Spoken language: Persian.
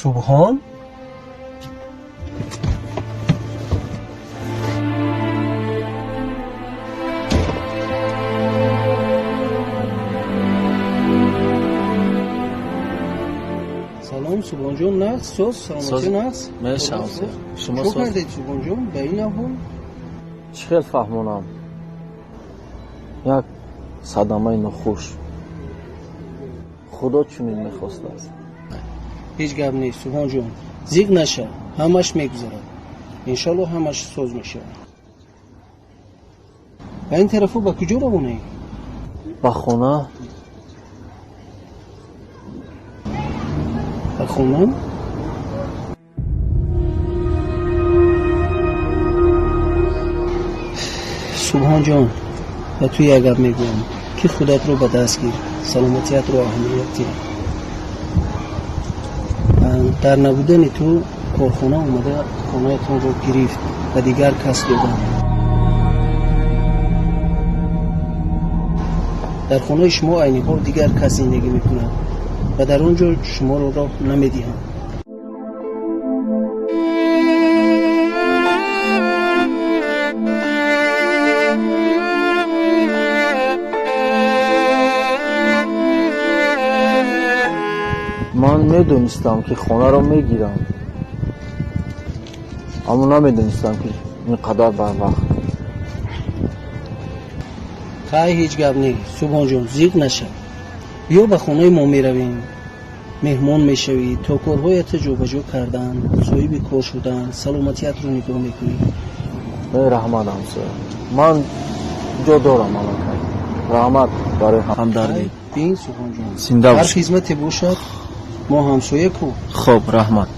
سبحان سلام سبحان جون نه سوز سلامتی نه مرسی شما چه کردید سبحان جون به این احوال چه خیلی فهمونم یک صدمه نخوش خدا چونین میخواست است هیچ گپ نیست سبحان جون زیگ نشه همش میگذره انشالله همش سوز میشه و این طرفو با کجا روونه با خونه با خونه سبحان جان و توی یک گپ میگم که خودت رو به دست گیر سلامتیت رو اهمیت گیر در نبودن تو کارخانه اومده خانهتون رو گرفت و دیگر کس دادن در خانه شما عین حال دیگر کس زندگی میکنه و در اونجا شما رو راه نمیدیم من میدونستم که خونه رو میگیرم اما نمیدونستم که اینقدر بر وقت خیلی هیچ گپ نیست سبحان جان زیغ نشه یا به خونه ما میرویم مهمان میشوی تا کارهایت جابجا کردن صاحب کار شدن سلامتیت رو نگاه میکنی رحمت همسایه من جا دارم رحمت برای همدردی بین سبحان جان زنده هر باش خدمتی باشد ما همسایه کو خب رحمت